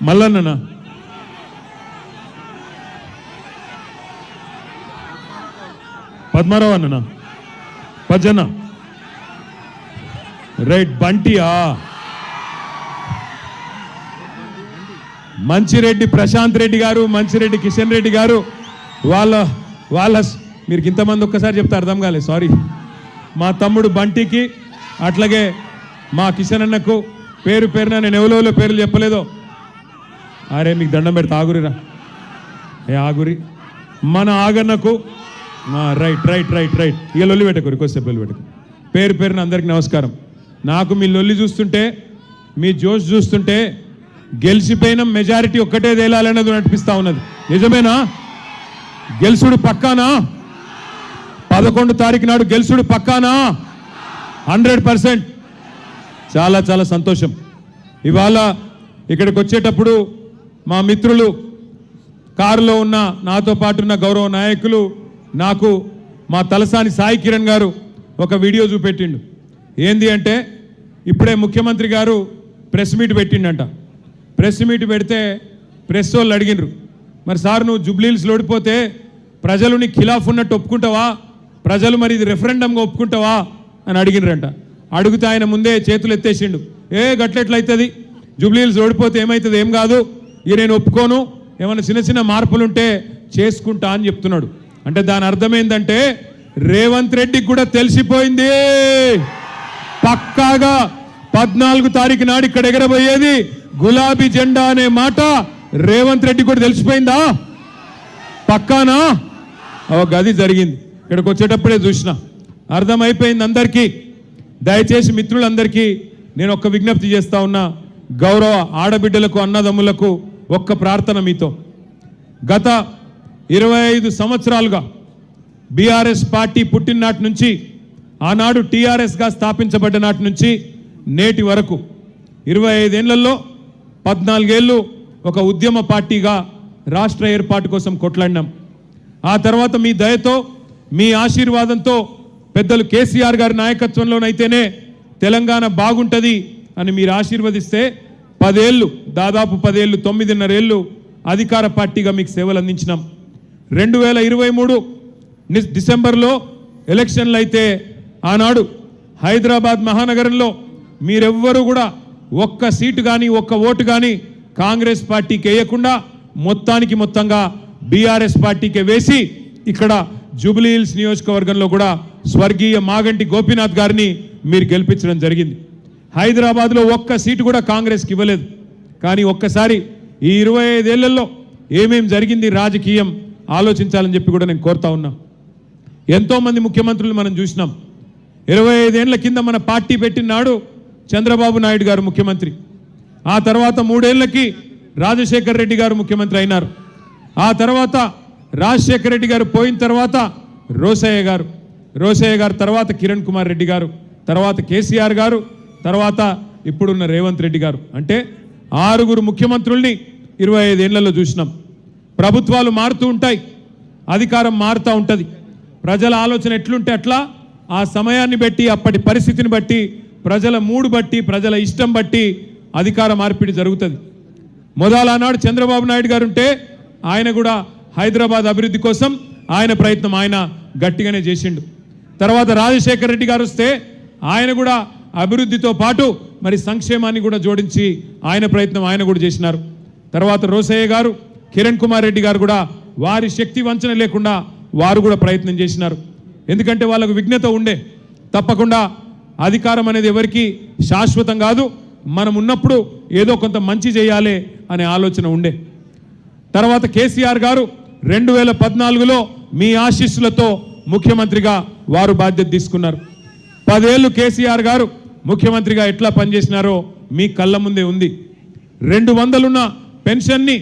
మల్లన్ననా Padmarao అన్ననా Pajjanna right బంటియా Manchireddy Prashanth Reddy గారు మంచిరెడ్డి కిషన్ రెడ్డి గారు వాళ్ళ మీరు ఇంతమంది ఒక్కసారి చెప్తే అర్థం కాలేదు సారీ మా తమ్ముడు బంటికి అట్లాగే మా కిషన్ అన్నకు పేరు పేరున నేను ఎవరో పేర్లు చెప్పలేదో అరే మీకు దండం పెడితే ఆగురిరా ఏ ఆగురి మన ఆగన్నకు రైట్ రైట్ రైట్ రైట్ ఇక లొల్లి పెట్టుకోరు కొద్దిసేపు లొల్లి పెట్టుకో పేరు పేరున అందరికీ నమస్కారం నాకు మీ లొల్లి చూస్తుంటే మీ జోష్ చూస్తుంటే గెలిచిపోయిన మెజారిటీ ఒక్కటే తేలాలన్నది అనిపిస్తా ఉన్నది నిజమేనా గెలుసుడు పక్కానా 11 తారీఖు నాడు గెలుసుడు పక్కానా 100%. చాలా చాలా సంతోషం. ఇవాళ ఇక్కడికి వచ్చేటప్పుడు మా మిత్రులు కారులో ఉన్న నాతో పాటు ఉన్న గౌరవ నాయకులు నాకు మా తలసాని సాయి కిరణ్ గారు ఒక వీడియో చూపెట్టిండు. ఏంది అంటే ఇప్పుడే ముఖ్యమంత్రి గారు ప్రెస్ మీట్ పెట్టిండంట. ప్రెస్ మీట్ పెడితే ప్రెస్ వాళ్ళు అడిగినరు, మరి సార్ నువ్వు జూబ్లీహిల్స్లో ఓడిపోతే ప్రజలు నీ ఖిలాఫ్ ఉన్నట్టు ఒప్పుకుంటావా, ప్రజలు మరి ఇది రెఫరెండంగా ఒప్పుకుంటావా అని అడిగినరంట. అడిగితే ఆయన ముందే చేతులు ఎత్తేసిండు, ఏ గట్లెట్లయితుంది, జూబ్లీహిల్స్ ఓడిపోతే ఏమవుతుంది, ఏం కాదు, ఇక నేను ఒప్పుకోను, ఏమైనా చిన్న చిన్న మార్పులుంటే చేసుకుంటా అని చెప్తున్నాడు. అంటే దాని అర్థం ఏంటంటే రేవంత్ రెడ్డికి కూడా తెలిసిపోయింది పక్కాగా 14 తారీఖు నాడు ఇక్కడ ఎగరబోయేది గులాబీ జెండా అనే మాట రేవంత్ రెడ్డి కూడా తెలిసిపోయిందా పక్కానా. గది జరిగింది. ఇక్కడికి వచ్చేటప్పుడే చూసిన అర్థమైపోయింది అందరికీ. దయచేసి మిత్రులందరికీ నేను ఒక్క విజ్ఞప్తి చేస్తా ఉన్నా, గౌరవ ఆడబిడ్డలకు అన్నదమ్ములకు ఒక్క ప్రార్థన మీతో. గత 25 సంవత్సరాలుగా బీఆర్ఎస్ పార్టీ పుట్టిననాటి నుంచి ఆనాడు టీఆర్ఎస్గా స్థాపించబడ్డ నాటి నుంచి నేటి వరకు 25 ఏళ్లలో 14 ఏళ్ళు ఒక ఉద్యమ పార్టీగా రాష్ట్ర ఏర్పాటు కోసం కొట్లాడినాం. ఆ తర్వాత మీ దయతో మీ ఆశీర్వాదంతో పెద్దలు కేసీఆర్ గారి నాయకత్వంలోనైతేనే తెలంగాణ బాగుంటుంది అని మీరు ఆశీర్వదిస్తే 10 ఏళ్ళు దాదాపు 10 ఏళ్ళు 9.5 ఏళ్ళు అధికార పార్టీగా మీకు సేవలు అందించినాం. 2023 డిసెంబర్లో ఎలక్షన్లు అయితే ఆనాడు హైదరాబాద్ మహానగరంలో మీరెవ్వరూ కూడా ఒక్క సీటు కానీ ఒక్క ఓటు కానీ కాంగ్రెస్ పార్టీకి వేయకుండా మొత్తంగా బీఆర్ఎస్ పార్టీకి వేసి ఇక్కడ జూబ్లీహిల్స్ నియోజకవర్గంలో కూడా స్వర్గీయ మాగంటి గోపీనాథ్ గారిని మీరు గెలిపించడం జరిగింది. హైదరాబాద్లో ఒక్క సీటు కూడా కాంగ్రెస్కి ఇవ్వలేదు. కానీ ఒక్కసారి ఈ 25 ఏళ్లలో ఏమేం జరిగింది రాజకీయం ఆలోచించాలని చెప్పి కూడా నేను కోరుతా ఉన్నా. ఎంతోమంది ముఖ్యమంత్రులు మనం చూసినాం. 25 ఏళ్ల కింద మన పార్టీ పెట్టినాడు చంద్రబాబు నాయుడు గారు ముఖ్యమంత్రి. ఆ తర్వాత 3 ఏళ్లకి రాజశేఖర్ రెడ్డి గారు ముఖ్యమంత్రి అయినారు. ఆ తర్వాత రాజశేఖర్ రెడ్డి గారు పోయిన తర్వాత రోసయ్య గారు తర్వాత కిరణ్ కుమార్ రెడ్డి గారు, తర్వాత కేసీఆర్ గారు, తర్వాత ఇప్పుడున్న రేవంత్ రెడ్డి గారు. అంటే 6 ముఖ్యమంత్రుల్ని 25 ఏళ్లలో చూసినాం. ప్రభుత్వాలు మారుతూ ఉంటాయి, అధికారం మారుతూ ఉంటుంది. ప్రజల ఆలోచన ఎట్లుంటే అట్లా ఆ సమయాన్ని బట్టి అప్పటి పరిస్థితిని బట్టి ప్రజల మూడు బట్టి ప్రజల ఇష్టం బట్టి అధికార మార్పిడి జరుగుతుంది. మొదలనాడు చంద్రబాబు నాయుడు గారు ఉంటే ఆయన కూడా హైదరాబాద్ అభివృద్ధి కోసం ఆయన ప్రయత్నం ఆయన గట్టిగానే చేసిండు. తర్వాత రాజశేఖర్ రెడ్డి గారు వస్తే ఆయన కూడా అభివృద్ధితో పాటు మరి సంక్షేమాన్ని కూడా జోడించి ఆయన ప్రయత్నం ఆయన కూడా చేసినారు. తర్వాత రోసయ్య గారు, కిరణ్ కుమార్ రెడ్డి గారు కూడా వారి శక్తి వంచన లేకుండా వారు కూడా ప్రయత్నం చేసినారు. ఎందుకంటే వాళ్ళకు విజ్ఞత ఉండే, తప్పకుండా అధికారం అనేది ఎవరికి శాశ్వతం కాదు, మనం ఉన్నప్పుడు ఏదో కొంత మంచి చేయాలి అనే ఆలోచన ఉండే. తర్వాత కేసీఆర్ గారు 2014లో మీ ఆశీస్సులతో ముఖ్యమంత్రిగా వారు బాధ్యత తీసుకున్నారు. 10 ఏళ్ళు కేసీఆర్ గారు ముఖ్యమంత్రిగా ఎట్లా పనిచేసినారో మీ కళ్ళ ముందే ఉంది. 200 ఉన్న పెన్షన్ని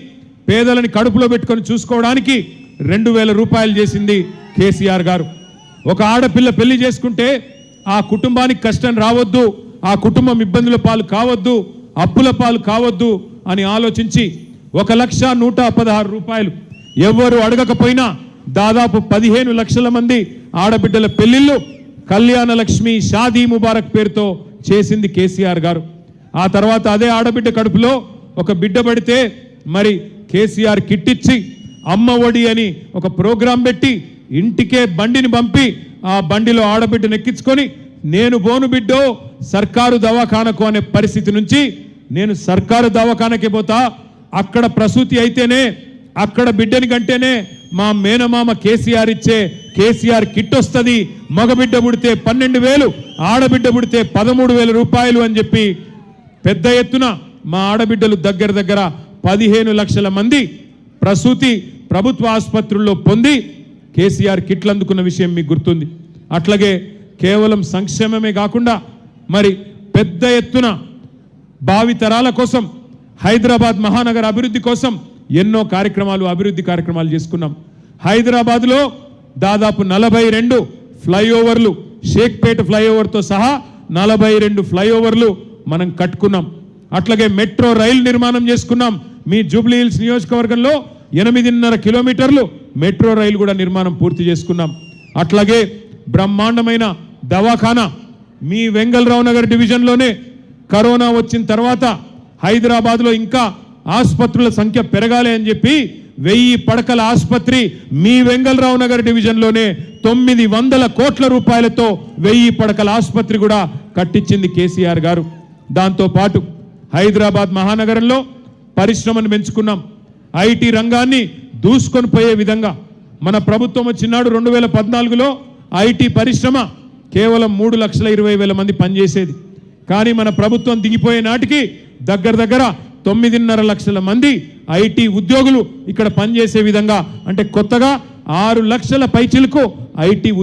పేదలని కడుపులో పెట్టుకొని చూసుకోవడానికి 2000 రూపాయలు చేసింది కేసీఆర్ గారు. ఒక ఆడపిల్ల పెళ్లి చేసుకుంటే ఆ కుటుంబానికి కష్టం రావద్దు, ఆ కుటుంబం ఇబ్బందుల పాలు కావద్దు, అప్పుల పాలు కావద్దు అని ఆలోచించి 1,116 రూపాయలు ఎవరు అడగకపోయినా దాదాపు 15 లక్షల మంది ఆడబిడ్డల పెళ్లిళ్ళు కళ్యాణ లక్ష్మి షాదీ ముబారక్ పేరుతో చేసింది కేసీఆర్ గారు. ఆ తర్వాత అదే ఆడబిడ్డ కడుపులో ఒక బిడ్డ పడితే మరి కేసీఆర్ కిట్ ఇచ్చి అమ్మ ఒడి అని ఒక ప్రోగ్రాం పెట్టి ఇంటికే బండిని పంపి ఆ బండిలో ఆడబిడ్డను ఎక్కించుకొని నేను బోను బిడ్డో సర్కారు దవాఖానకు అనే పరిస్థితి నుంచి నేను సర్కారు దవాఖానకి పోతా, అక్కడ ప్రసూతి అయితేనే అక్కడ బిడ్డని కంటేనే మా మేనమామ కేసీఆర్ ఇచ్చే కేసీఆర్ కిట్ వస్తుంది, మగబిడ్డ పుడితే 12,000, ఆడబిడ్డ పుడితే 13,000 రూపాయలు అని చెప్పి పెద్ద ఎత్తున మా ఆడబిడ్డలు దగ్గర 15 లక్షల మంది ప్రసూతి ప్రభుత్వ ఆసుపత్రుల్లో పొంది కేసీఆర్ కిట్లు అందుకున్న విషయం మీకు గుర్తుంది. అట్లాగే కేవలం సంక్షేమమే కాకుండా మరి పెద్ద ఎత్తున భావితరాల కోసం హైదరాబాద్ మహానగర అభివృద్ధి కోసం ఎన్నో అభివృద్ధి కార్యక్రమాలు చేసుకున్నాం. హైదరాబాద్లో దాదాపు 42 ఫ్లైఓవర్లు, షేక్పేట ఫ్లైఓవర్తో సహా 42 ఫ్లైఓవర్లు మనం కట్టుకున్నాం. అట్లాగే మెట్రో రైలు నిర్మాణం చేసుకున్నాం. మీ జూబ్లీ హిల్స్ నియోజకవర్గంలో 8.5 కిలోమీటర్లు మెట్రో రైలు కూడా నిర్మాణం పూర్తి చేసుకున్నాం. అట్లాగే బ్రహ్మాండమైన దవాఖానా మీ వెంగళరావు నగర్ డివిజన్లోనే కరోనా వచ్చిన తర్వాత హైదరాబాద్లో ఇంకా ఆసుపత్రుల సంఖ్య పెరగాలి అని చెప్పి 1000 పడకల ఆసుపత్రి మీ వెంగళరావు నగర్ డివిజన్లోనే 900 కోట్ల రూపాయలతో 1000 పడకల ఆసుపత్రి కూడా కట్టించింది కేసీఆర్ గారు. దాంతోపాటు హైదరాబాద్ మహానగరంలో పరిశ్రమను పెంచుకున్నాం. ఐటీ రంగాన్ని దూసుకొని పోయే విధంగా మన ప్రభుత్వం వచ్చినాడు 2014లో ఐటీ పరిశ్రమ కేవలం 3,20,000 మంది పనిచేసేది. కానీ మన ప్రభుత్వం దిగిపోయే నాటికి దగ్గర 9.5 లక్షల మంది ఐటీ ఉద్యోగులు ఇక్కడ పనిచేసే విధంగా, అంటే కొత్తగా 6 లక్షల పైచిలకు ఐటీ